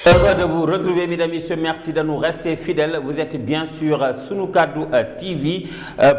Heureux de vous retrouver, mesdames et messieurs. Merci de nous rester fidèles. Vous êtes bien sûr Sunu Kaddu TV,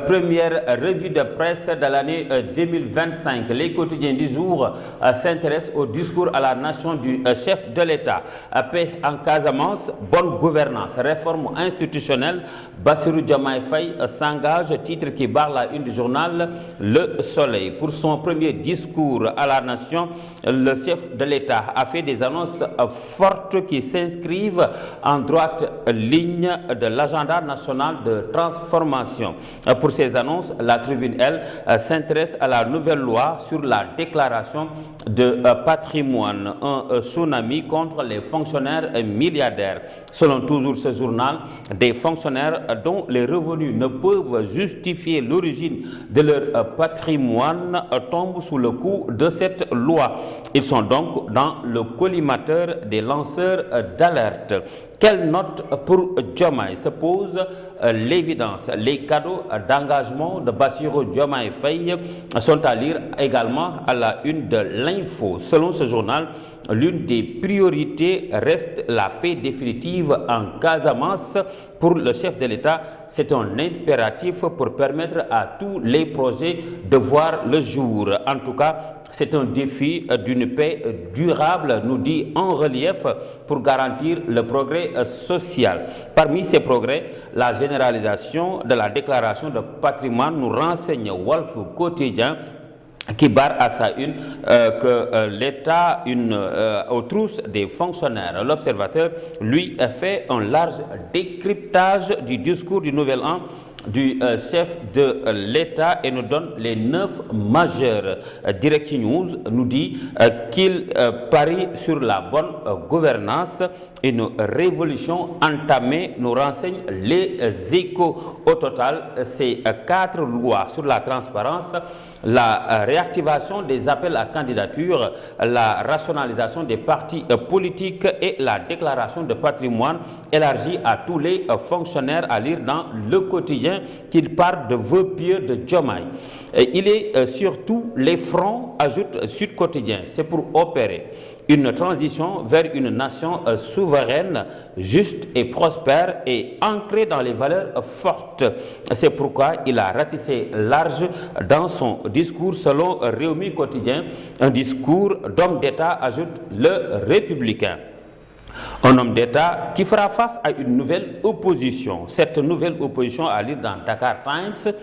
première revue de presse de l'année 2025. Les quotidiens du jour s'intéressent au discours à la nation du chef de l'État. Paix en Casamance, bonne gouvernance, réforme institutionnelle. Bassirou Diomaye Faye s'engage, titre qui barre la une du journal Le Soleil. Pour son premier discours à la nation, le chef de l'État a fait des annonces fortes qui s'inscrivent en droite ligne de l'agenda national de transformation. Pour ces annonces, la tribune, elle, s'intéresse à la nouvelle loi sur la déclaration de patrimoine, un tsunami contre les fonctionnaires milliardaires. Selon toujours ce journal, des fonctionnaires dont les revenus ne peuvent justifier l'origine de leur patrimoine tombent sous le coup de cette loi. Ils sont donc dans le collimateur des lanceurs d'alerte. Quelle note pour Diomaye? Se pose l'évidence. Les cadeaux d'engagement de Bassirou Diomaye Faye sont à lire également à la une de l'info. Selon ce journal, l'une des priorités reste la paix définitive en Casamance. Pour le chef de l'État, c'est un impératif pour permettre à tous les projets de voir le jour. En tout cas, c'est un défi d'une paix durable, nous dit en relief, pour garantir le progrès social. Parmi ces progrès, la généralisation de la déclaration de patrimoine, nous renseigne Walf Quotidien, qui barre à sa une que l'État aux trousses des fonctionnaires. L'Observateur, lui, a fait un large décryptage du discours du Nouvel An du chef de l'État et nous donne les 9 majeurs. Direct News nous dit qu'il parie sur la bonne gouvernance. Une révolution entamée, nous renseigne les Échos. Au total, ces 4 lois sur la transparence, la réactivation des appels à candidature, la rationalisation des partis politiques et la déclaration de patrimoine élargie à tous les fonctionnaires, à lire dans le quotidien qu'il parle de vœux pieux de Diomaye. Il est sur tous les fronts, ajoute Sud Quotidien. C'est pour opérer une transition vers une nation souveraine, juste et prospère et ancrée dans les valeurs fortes. C'est pourquoi il a ratissé large dans son discours selon Rewmi Quotidien, un discours d'homme d'État, ajoute le Républicain. Un homme d'État qui fera face à une nouvelle opposition. Cette nouvelle opposition à lire dans Dakar Times,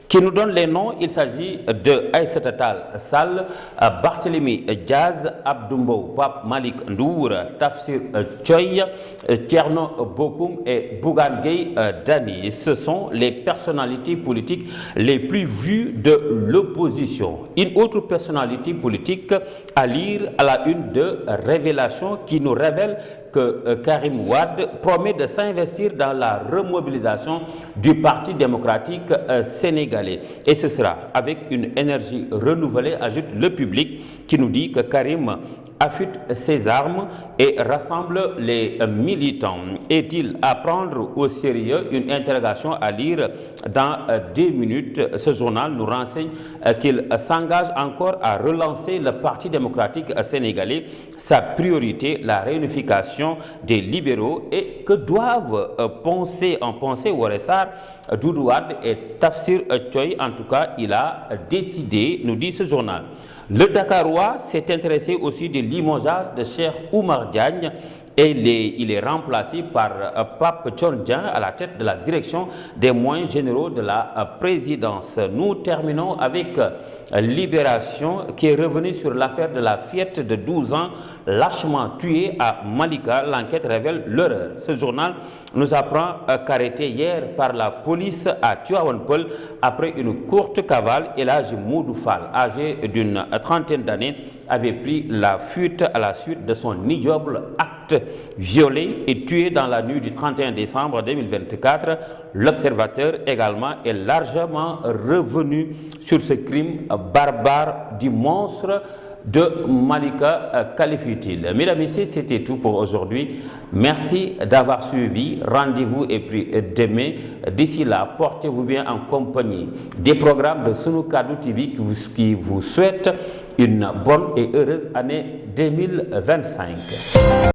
qui nous donne les noms. Il s'agit de Aïssata Tall Sall, Barthélémy Diaz, Abdou Mbow, Pape Malick Ndour, Tafsir Thioye, Thierno Bocoum et Bougane Gueye Dany. Ce sont les personnalités politiques les plus vues de l'opposition. Une autre personnalité politique à lire à la une de Révélation qui nous révèle que Karim Wade promet de s'investir dans la remobilisation du Parti démocratique sénégalais. Et ce sera avec une énergie renouvelée, ajoute le public, qui nous dit que Karim affûte ses armes et rassemble les militants. Est-il à prendre au sérieux? Une interrogation à lire dans 2 minutes. Ce journal nous renseigne qu'il s'engage encore à relancer le Parti démocratique sénégalais. Sa priorité, la réunification des libéraux, et que doivent penser Woré Sarr, Doudou Wade et Tafsir Thioye. En tout cas, il a décidé, nous dit ce journal. Le Dakarois s'est intéressé aussi du limogeage de Cheikh Oumar Diagne et il est remplacé par Pape Thione à la tête de la direction des moyens généraux de la présidence. Nous terminons avec Libération qui est revenu sur l'affaire de la fillette de 12 ans lâchement tuée à Malika. L'enquête révèle l'horreur. Ce journal nous apprend qu'arrêté hier par la police à Tivaouane Peulh après une courte cavale, El Hadji Modou Fall, âgé d'une trentaine d'années, avait pris la fuite à la suite de son ignoble acte, violé et tué dans la nuit du 31 décembre 2024. L'Observateur également est largement revenu sur ce crime barbare du monstre de Malika, qualifie-t-il. Mesdames et messieurs, c'était tout pour aujourd'hui. Merci d'avoir suivi. Rendez-vous et puis demain. D'ici là, portez-vous bien en compagnie des programmes de Sunu Kaddu TV qui vous souhaitent une bonne et heureuse année 2025.